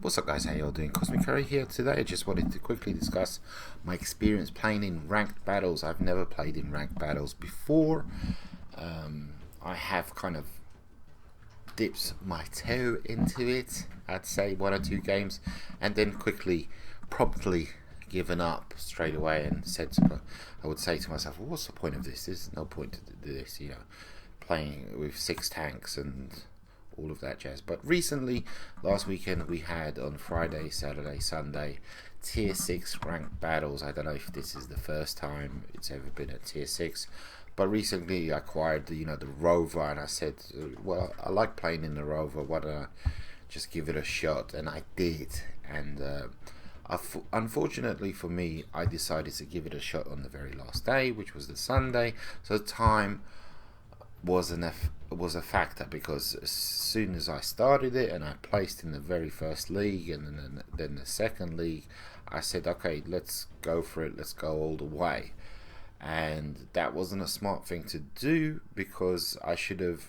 What's up guys, how y'all doing? Cosmic Curry here. Today I just wanted to quickly discuss my experience playing in ranked battles. I've never played in ranked battles before. I have kind of dipped my toe into it, I'd say 1 or 2 games, and then promptly given up straight away and I would say to myself, well, what's the point of this? There's no point to this, playing with 6 tanks and all of that jazz. But recently, last weekend, we had on Friday, Saturday, Sunday, tier 6 ranked battles. I don't know if this is the first time it's ever been at tier 6, but recently I acquired the rover, and I said, well, I like playing in the rover, why don't I just give it a shot? And I did, and unfortunately for me, I decided to give it a shot on the very last day, which was the Sunday. So time was a factor, because as soon as I started it and I placed in the very first league and then the second league, I said, okay, let's go for it, let's go all the way. And that wasn't a smart thing to do, because I should have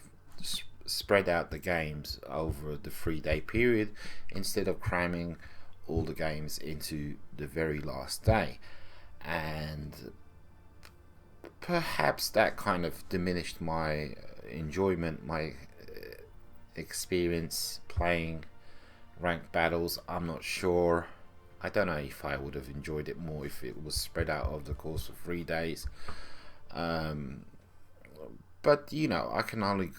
spread out the games over the 3-day period instead of cramming all the games into the very last day. And perhaps that kind of diminished my enjoyment, my experience playing ranked battles. I'm not sure. I don't know if I would have enjoyed it more if it was spread out over the course of 3 days. But I can only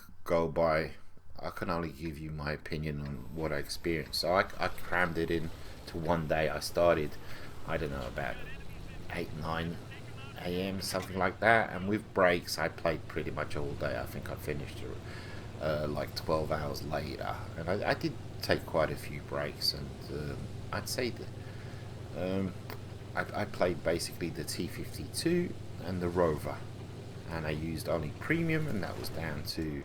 give you my opinion on what I experienced. So I crammed it in to 1 day. I started, I don't know, about 8-9 AM, something like that, and with breaks I played pretty much all day. I think I finished like 12 hours later, and I did take quite a few breaks, and I'd say that I played basically the T52 and the rover, and I used only premium, and that was down to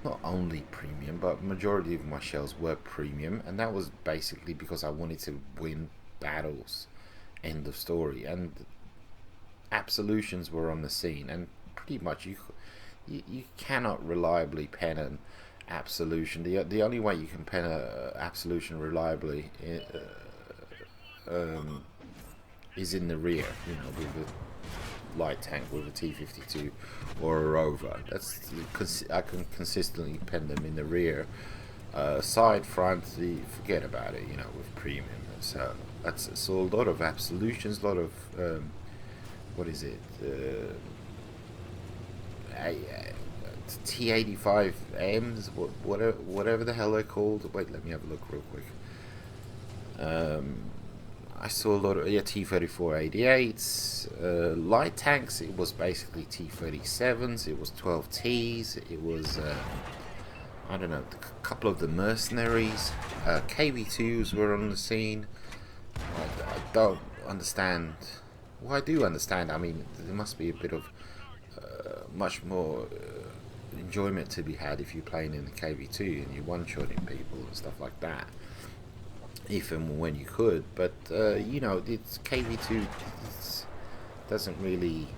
not only premium, but majority of my shells were premium, and that was basically because I wanted to win battles, end of story. And absolutions were on the scene, and pretty much you cannot reliably pen an absolution. The only way you can pen an absolution reliably is in the rear, with a light tank, with a T52 or a rover. I can consistently pen them in the rear. Side, front, forget about it, with premium. So that's a lot of absolutions, a lot of what is it? T85Ms, whatever the hell they're called. Wait, let me have a look real quick. I saw a lot of T3488s, light tanks. It was basically T37s. It was 12Ts. It was I don't know, a couple of the mercenaries. KV2s were on the scene. I don't understand. Well, I do understand. I mean, there must be a bit of much more enjoyment to be had if you're playing in the KV2 and you're one-shotting people and stuff like that, if and when you could. But it's KV2 doesn't really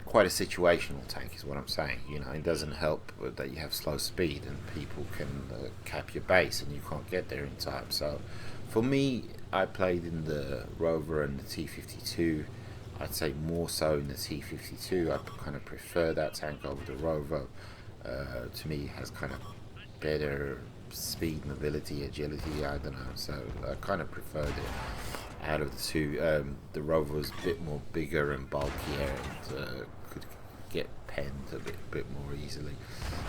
quite a situational tank, is what I'm saying. It doesn't help that you have slow speed and people can cap your base and you can't get there in time. So for me, I played in the rover and the T52. I'd say more so in the T52. I kind of prefer that tank over the rover. To me, it has kind of better speed, mobility, agility. I don't know. So I kind of preferred it out of the two. The rover was a bit more bigger and bulkier, and could get penned a bit more easily.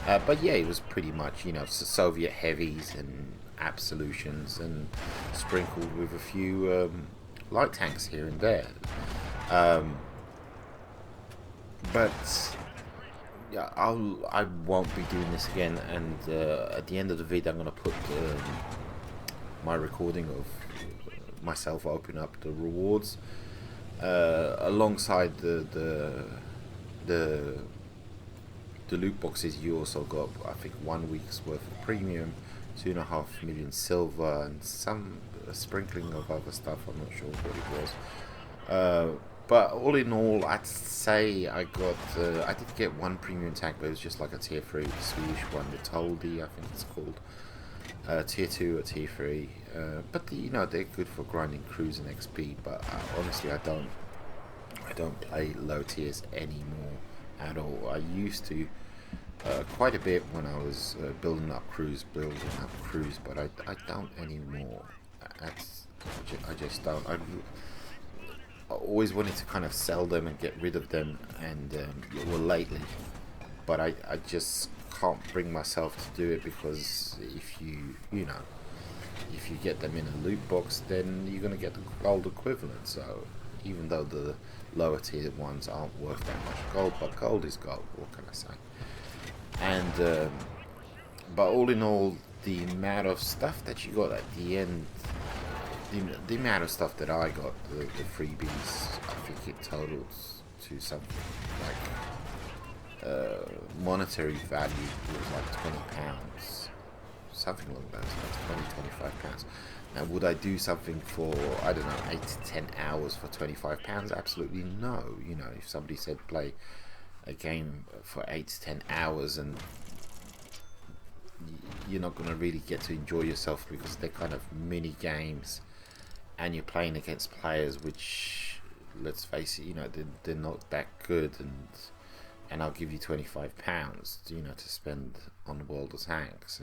But yeah, it was pretty much Soviet heavies and absolutions, and sprinkled with a few light tanks here and there. But yeah, I won't be doing this again. And at the end of the video, I'm gonna put my recording of myself open up the rewards alongside the loot boxes. You also got, I think, 1 week's worth of premium, 2.5 million silver, and some sprinkling of other stuff. I'm not sure what it was. But all in all, I'd say I did get 1 premium tank, but it was just like a tier 3 Swedish one, the Toldi, I think it's called. tier 2 or tier 3, but you know, they're good for grinding crews and XP. But honestly, I don't play low tiers anymore at all. I used to quite a bit when I was building up crews, but I don't anymore. I just don't. I always wanted to kind of sell them and get rid of them, and well, lately, but I just can't bring myself to do it, because if you know, if you get them in a loot box, then you're gonna get the gold equivalent. So even though the lower tier ones aren't worth that much gold, but gold is gold. What can I say? And but all in all, the amount of stuff that you got at the end, the amount of stuff that I got, the freebies, I think it totals to something like monetary value was like £20, something along those lines, 20, £25. Now, would I do something for, I don't know, 8 to 10 hours for £25? Absolutely no. You know, if somebody said play a game for 8 to 10 hours and you're not going to really get to enjoy yourself, because they're kind of mini games and you're playing against players which, let's face it, you know, they're not that good, and I'll give you £25, you know, to spend on World of Tanks,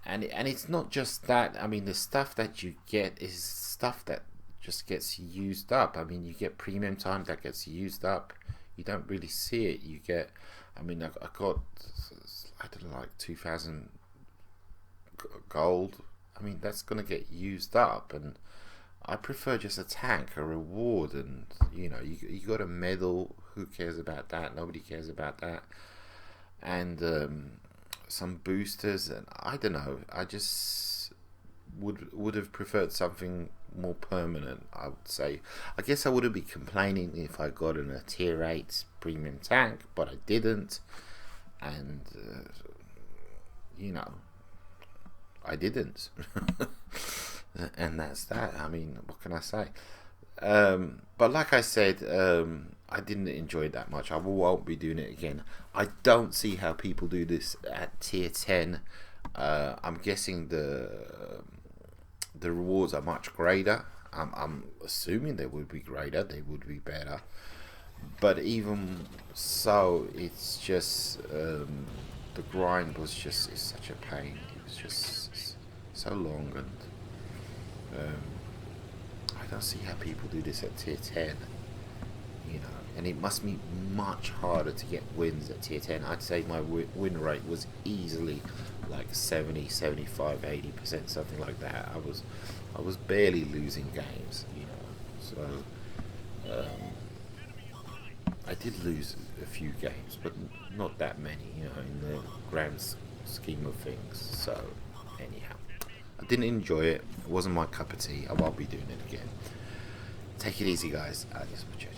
and it's not just that. I mean, the stuff that you get is stuff that just gets used up. I mean, you get premium time that gets used up. You don't really see it. You get, I mean, I got, I don't know, like 2,000 gold. I mean, that's gonna get used up, and I prefer just a tank, a reward, and you know, you got a medal. Who cares about that? Nobody cares about that. And some boosters, and I don't know. I just would have preferred something more permanent, I would say. I guess I wouldn't be complaining if I got in a tier 8 premium tank, but I didn't, and you know, I didn't. And that's that. I mean, what can I say? But like I said, I didn't enjoy it that much. I won't be doing it again. I don't see how people do this at tier 10. I'm guessing the rewards are much greater. I'm assuming they would be greater. They would be better. But even so, it's just the grind was just, it's such a pain. It was just so long, and I don't see how people do this at tier 10. You know, and it must be much harder to get wins at tier 10. I'd say my win rate was easily like 70, 75, 80%, something like that. I was barely losing games, you know. So I did lose a few games, but not that many, you know, in the grand scheme of things. So anyhow, I didn't enjoy it. It wasn't my cup of tea. I won't be doing it again. Take it easy, guys. Adios, muchachos.